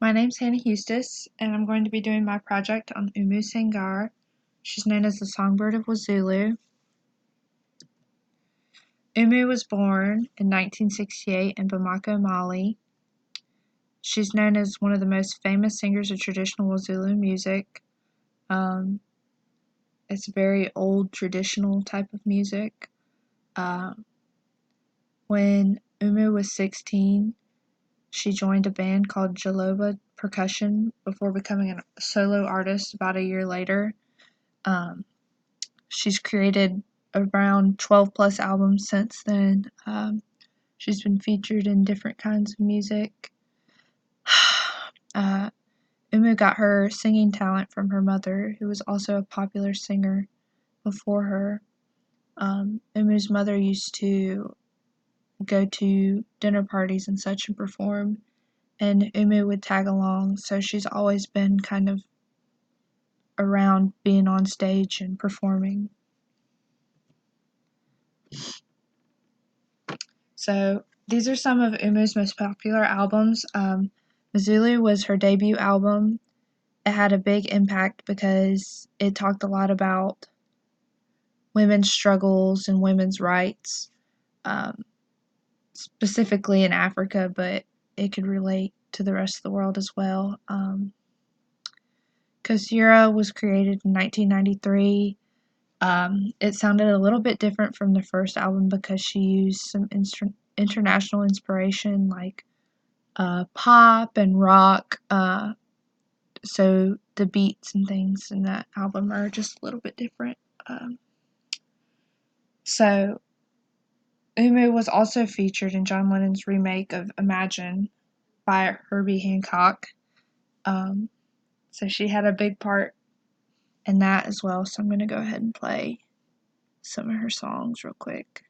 My name's Hannah Eustace, and I'm going to be doing my project on Oumou Sangare. She's known as the songbird of Zulu. Oumou was born in 1968 in Bamako, Mali. She's known as one of the most famous singers of traditional Zulu music. Um, it's very old, traditional type of music. Uh, when Oumou was 16, she joined a band called Jaloba Percussion before becoming a solo artist about a year later. Um, she's created around 12 plus albums since then. She's been featured in different kinds of music. uh, Oumou got her singing talent from her mother, who was also a popular singer before her. Oumou's mother used to go to dinner parties and such and perform, and Oumou would tag along, so she's always been kind of around being on stage and performing. So these are some of Oumou's most popular albums. Zulu was her debut album. It had a big impact because it talked a lot about women's struggles and women's rights, um, specifically in Africa, but it could relate to the rest of the world as well. Kosira was created in 1993. It sounded a little bit different from the first album because she used some international inspiration like pop and rock. So the beats and things in that album are just a little bit different. Um, so Oumou was also featured in John Lennon's remake of Imagine by Herbie Hancock. Um, so she had a big part in that as well. So I'm going to go ahead and play some of her songs real quick.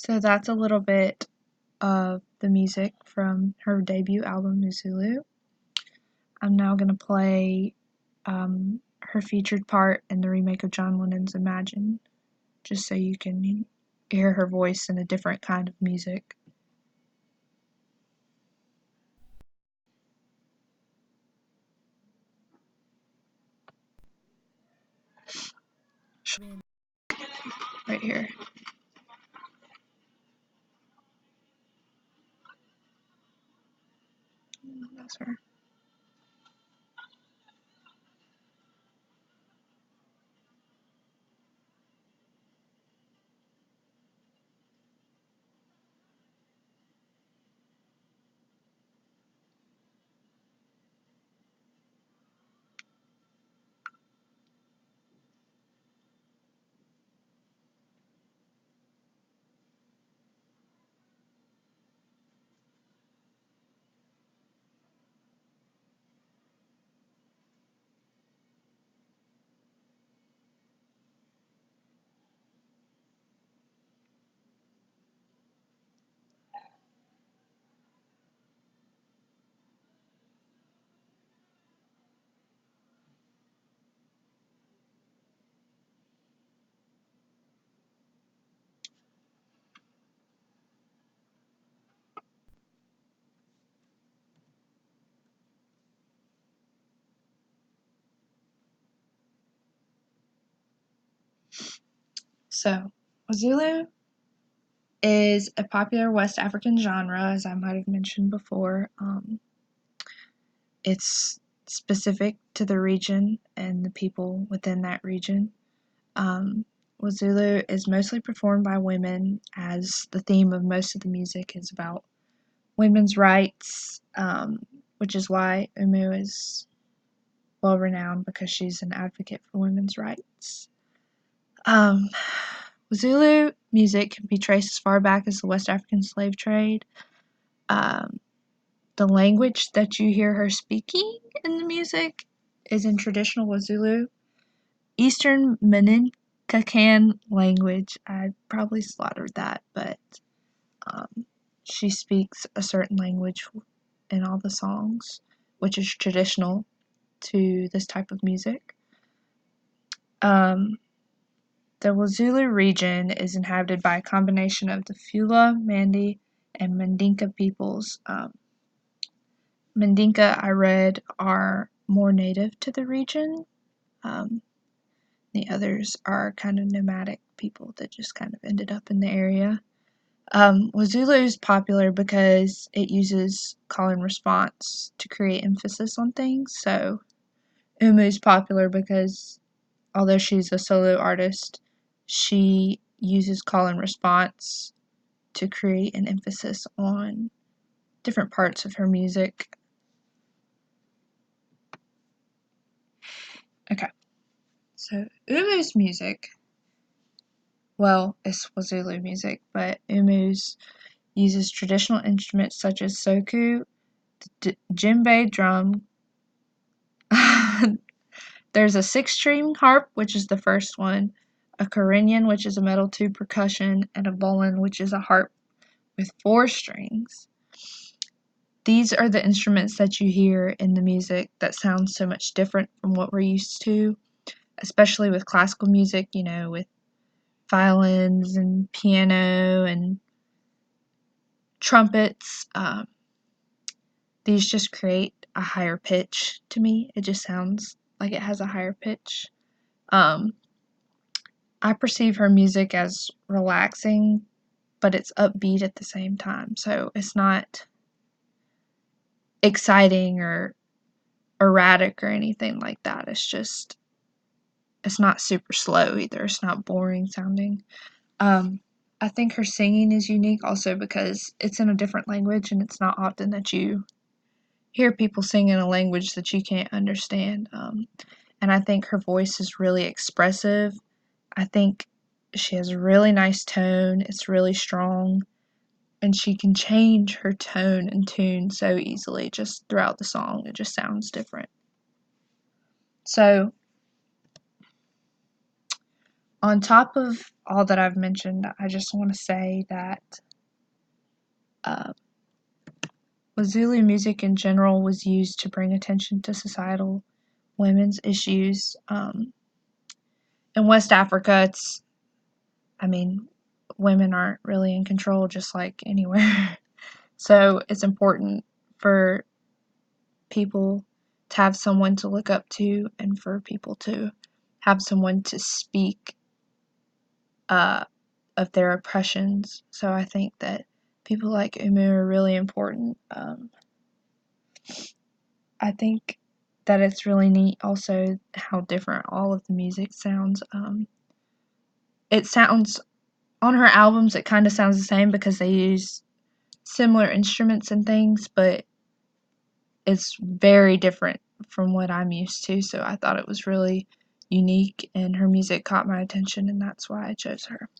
So that's a little bit of the music from her debut album, Zulu. I'm now going to play her featured part in the remake of John Lennon's Imagine, just so you can hear her voice in a different kind of music. Right here. That's her. So, Zulu is a popular West African genre, as I might have mentioned before. It's specific to the region and the people within that region. Um, Zulu is mostly performed by women, as the theme of most of the music is about women's rights, which is why Oumou is well renowned because she's an advocate for women's rights. Um, Zulu music can be traced as far back as the West African slave trade. Um, the language that you hear her speaking in the music is in traditional Zulu. Eastern Meninkakan language. I probably slaughtered that, but she speaks a certain language in all the songs, which is traditional to this type of music. The Wazulu region is inhabited by a combination of the Fula, Mandi, and Mandinka peoples. Mandinka, I read, are more native to the region. The others are kind of nomadic people that just kind of ended up in the area. Wazulu is popular because it uses call and response to create emphasis on things. So Oumou is popular because although she's a solo artist, she uses call and response to create an emphasis on different parts of her music. Okay, so Oumou's music, well, it's Wazulu music, but Oumou's uses traditional instruments such as soku, the djembe drum. There's a six-string harp, which is the first one, a carignan, which is a metal tube percussion, and a violin, which is a harp with four strings. These are the instruments that you hear in the music that sound so much different from what we're used to, especially with classical music, with violins and piano and trumpets. These just create a higher pitch to me. It just sounds like it has a higher pitch. Um, I perceive her music as relaxing, but it's upbeat at the same time. So it's not exciting or erratic or anything like that. It's not super slow either. It's not boring sounding. I think her singing is unique also because it's in a different language and it's not often that you hear people sing in a language that you can't understand. And I think her voice is really expressive. I think she has a really nice tone. It's really strong. And she can change her tone and tune so easily just throughout the song. It just sounds different. So, On top of all that I've mentioned, I just want to say that uh, Zulu music in general was used to bring attention to societal women's issues. In West Africa, I mean, women aren't really in control just like anywhere. So it's important for people to have someone to look up to and for people to have someone to speak uh, of their oppressions. So I think that people like Oumou are really important. I think that it's really neat also how different all of the music sounds. It sounds on her albums, it kind of sounds the same because they use similar instruments and things, but it's very different from what I'm used to. So I thought it was really unique, and her music caught my attention, and that's why I chose her.